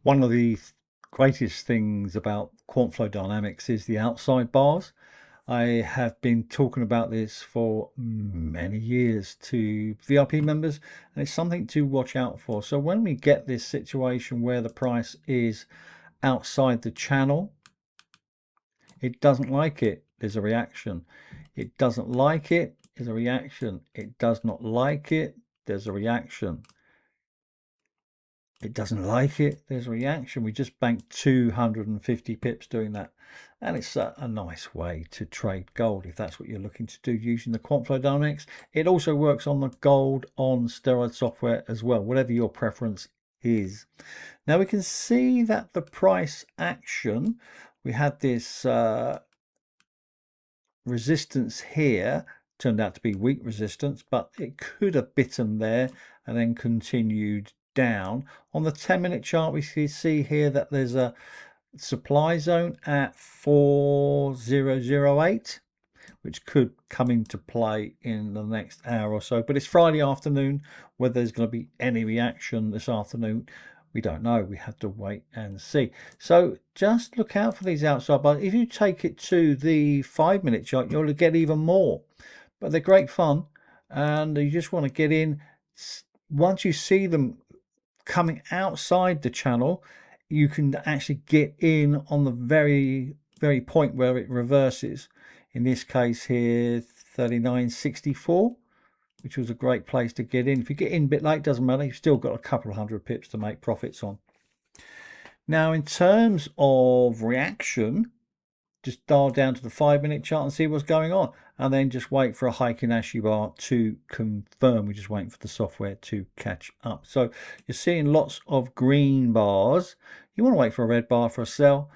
One of the greatest things about quant flow dynamics is the outside bars. I have been talking about this for many years to VIP members, and it's something to watch out for. So when we get this situation where the price is outside the channel, it doesn't like it, there's a reaction. It doesn't like it, there's a reaction. It does not like it, there's a reaction. It doesn't like it, there's a reaction. We just banked 250 pips doing that. And it's a nice way to trade gold if that's what you're looking to do using the Quantflow Dynamics. It also works on the gold on steroid software as well, whatever your preference is. Now we can see that the price action, we had this resistance here, turned out to be weak resistance, but it could have bitten there and then continued down. On the 10-minute chart, we see here that there's a supply zone at 4008, which could come into play in the next hour or so. But it's Friday afternoon. Whether there's going to be any reaction this afternoon, we don't know. We have to wait and see. So just look out for these outside bars. If you take it to the 5-minute chart, you'll get even more. But they're great fun, and you just want to get in. Once you see them coming outside the channel, you can actually get in on the very point where it reverses. In this case here, 39.64, which was a great place to get in. If you get in a bit late, doesn't matter, you've still got a couple of hundred pips to make profits on. Now in terms of reaction, just dial down to the 5-minute chart and see what's going on, and then just wait for a hike in ASCII bar to confirm. We're just waiting for the software to catch up. So you're seeing lots of green bars. You want to wait for a red bar for a sell,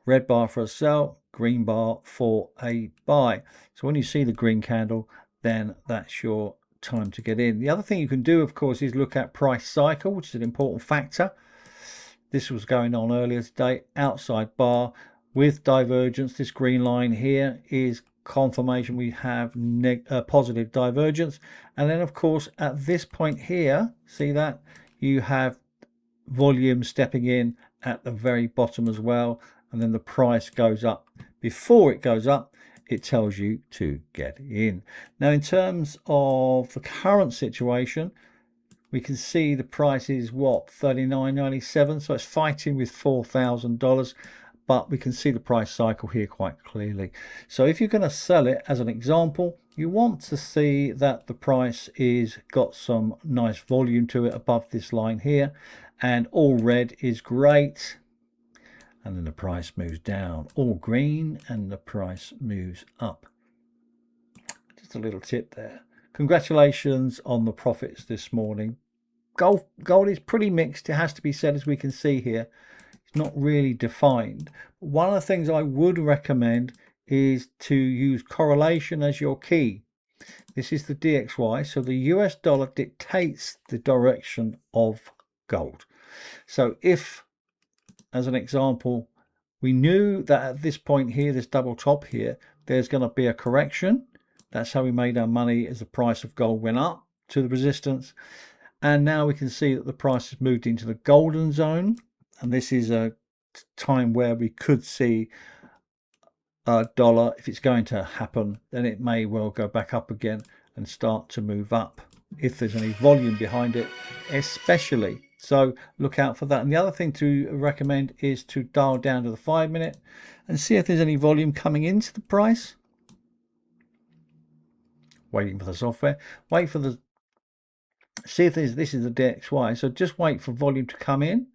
red bar for a sell, green bar for a buy. So when you see the green candle, then that's your time to get in. The other thing you can do, of course, is look at price cycle, which is an important factor. This was going on earlier today, outside bar with divergence. This green line here is confirmation we have positive divergence. And then of course at this point here, see that you have volume stepping in at the very bottom as well, and then the price goes up. Before it goes up, it tells you to get in. Now in terms of the current situation, we can see the price is what, 39.97, so it's fighting with $4,000, but we can see the price cycle here quite clearly. So if you're going to sell it, as an example, you want to see that the price is got some nice volume to it above this line here, and all red is great, and then the price moves down. All green and the price moves up. Just a little tip there. Congratulations on the profits this morning. Gold is pretty mixed, it has to be said, as we can see here. It's not really defined. One of the things I would recommend is to use correlation as your key. This is the DXY, so the US dollar dictates the direction of gold. So if, as an example, we knew that at this point here, this double top here, there's going to be a correction. That's how we made our money as the price of gold went up to the resistance. And now we can see that the price has moved into the golden zone, and this is a time where we could see a dollar, if it's going to happen, then it may well go back up again and start to move up if there's any volume behind it, especially. So look out for that. And the other thing to recommend is to dial down to the 5-minute and see if there's any volume coming into the price. Waiting for the software. Wait for the, see if there's, this is the DXY, so just wait for volume to come in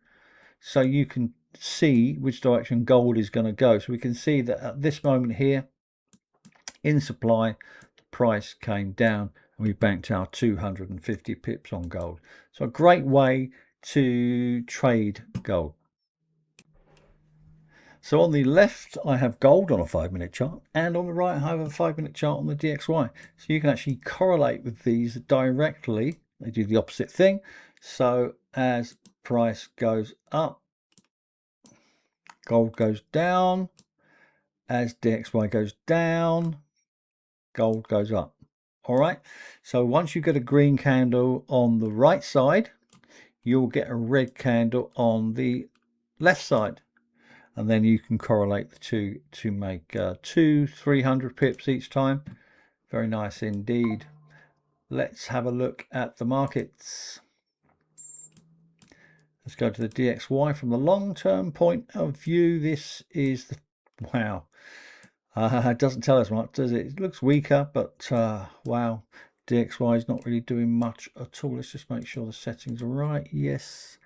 so you can see which direction gold is going to go. So we can see that at this moment here in supply, the price came down and we banked our 250 pips on gold. So a great way to trade gold. So on the left, I have gold on a 5-minute chart, and on the right, I have a 5-minute chart on the DXY. So you can actually correlate with these directly. They do the opposite thing. So as price goes up, gold goes down. As DXY goes down, gold goes up. All right. So once you get a green candle on the right side, you'll get a red candle on the left side, and then you can correlate the two to make 300 pips each time. Very nice indeed. Let's have a look at the markets. Let's go to the DXY from the long-term point of view. This is the, wow. It doesn't tell us much, does it? It looks weaker, but wow. DXY is not really doing much at all. Let's just make sure the settings are right. Yes.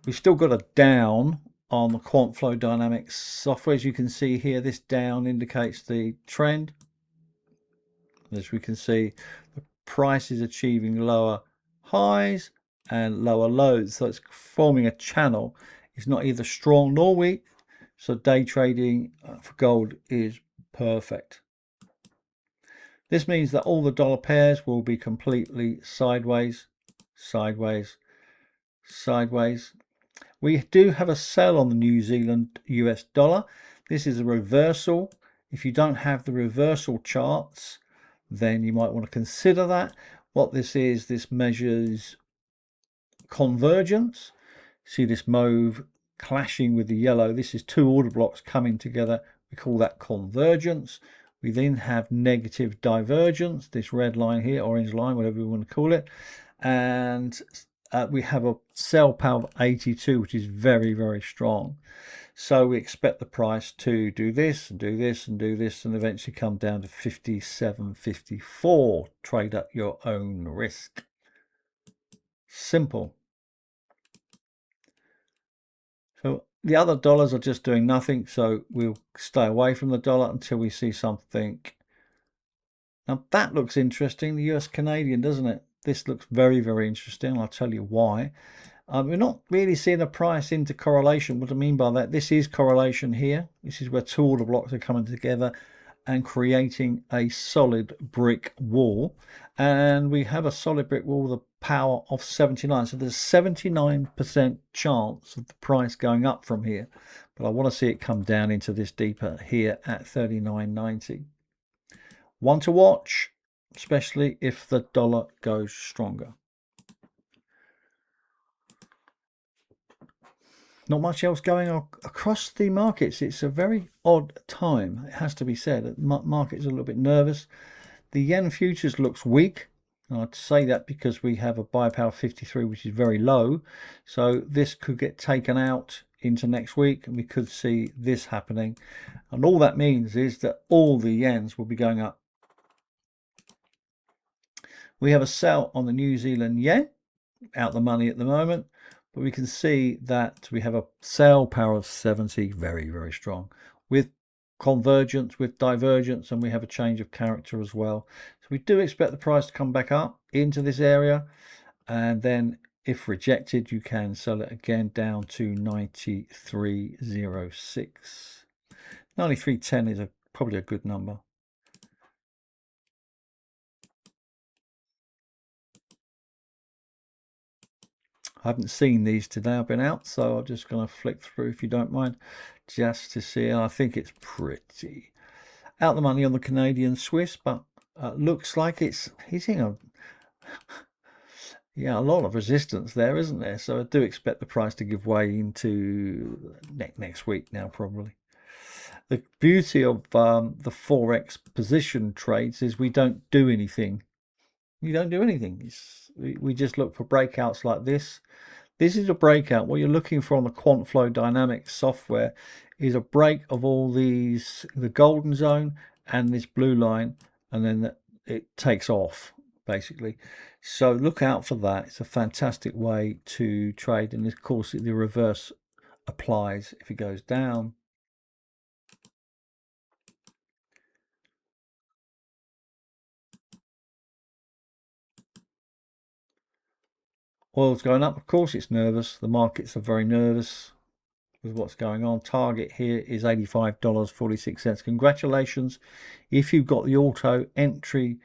We've still got a down on the QuantFlow Dynamics software. As you can see here, this down indicates the trend. As we can see, the price is achieving lower highs and lower lows, so it's forming a channel. It's not either strong nor weak, so day trading for gold is perfect. This means that all the dollar pairs will be completely sideways, sideways, sideways. We do have a sell on the New Zealand US dollar. This is a reversal. If you don't have the reversal charts, then you might want to consider that. What this is, this measures convergence. See this mauve clashing with the yellow. This is two order blocks coming together. We call that convergence. We then have negative divergence, this red line here, orange line, whatever you want to call it. And we have a sell power of 82, which is very, very strong. So we expect the price to do this and do this and do this and eventually come down to 57.54. Trade at your own risk. Simple. So the other dollars are just doing nothing, so we'll stay away from the dollar until we see something. Now that looks interesting, the US Canadian, doesn't it? This looks very, very interesting. I'll tell you why. We're not really seeing a price into correlation. What I mean by that, this is correlation here. This is where two order blocks are coming together and creating a solid brick wall. And we have a solid brick wall with a power of 79. So there's 79% chance of the price going up from here. But I want to see it come down into this deeper here at 39.90. One to watch, especially if the dollar goes stronger. Not much else going on across the markets. It's a very odd time, it has to be said. The market's a little bit nervous. The yen futures looks weak. And I'd say that because we have a buy power 53, which is very low. So this could get taken out into next week, and we could see this happening. And all that means is that all the yens will be going up. We have a sell on the New Zealand yen, out the money at the moment. But we can see that we have a sell power of 70, very, very strong, with convergence, with divergence, and we have a change of character as well. So we do expect the price to come back up into this area, and then if rejected, you can sell it again down to 93.06. 93.10 is probably a good number. I haven't seen these today. I've been out, so I'm just going to flick through, if you don't mind, just to see. I think it's pretty out the money on the Canadian Swiss, but looks like it's hitting a lot of resistance there, isn't there? So I do expect the price to give way into next week now, probably. The beauty of the Forex position trades is we don't do anything. You don't do anything. We just look for breakouts like this. This is a breakout. What you're looking for on the QuantFlow Dynamics software is a break of all these, the golden zone and this blue line, and then it takes off, basically. So look out for that. It's a fantastic way to trade. And of course, the reverse applies if it goes down. Oil's going up, of course it's nervous. The markets are very nervous with what's going on. Target here is $85.46. Congratulations. If you've got the auto entry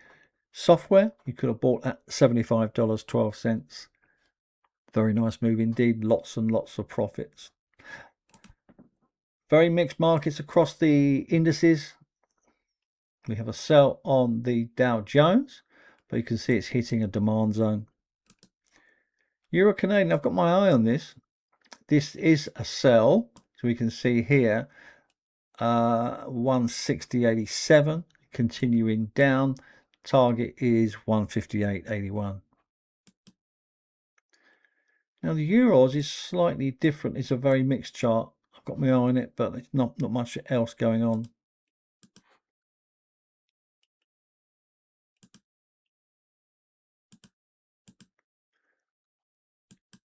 software, you could have bought at $75.12. Very nice move indeed. Lots and lots of profits. Very mixed markets across the indices. We have a sell on the Dow Jones, but you can see it's hitting a demand zone. Euro Canadian, I've got my eye on this. This is a sell, so we can see here 160.87, continuing down. Target is 158.81. Now the Euros is slightly different. It's a very mixed chart. I've got my eye on it, but it's not much else going on.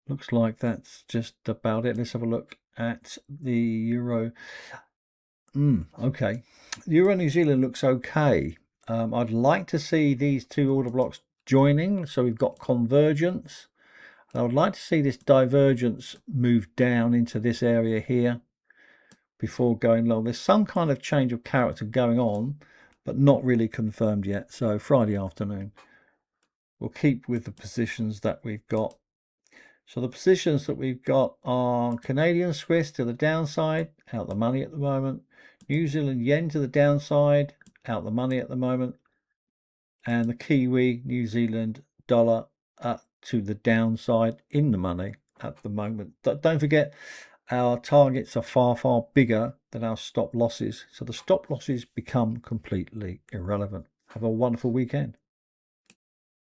Looks like that's just about it. Let's have a look at the Euro. Okay. Euro New Zealand looks okay. I'd like to see these two order blocks joining. So we've got convergence. I would like to see this divergence move down into this area here before going long. There's some kind of change of character going on, but not really confirmed yet. So Friday afternoon, we'll keep with the positions that we've got. So the positions that we've got are Canadian Swiss to the downside, out the money at the moment. New Zealand yen to the downside, out the money at the moment. And the Kiwi New Zealand dollar to the downside, in the money at the moment. Don't forget, our targets are far, far bigger than our stop losses. So the stop losses become completely irrelevant. Have a wonderful weekend.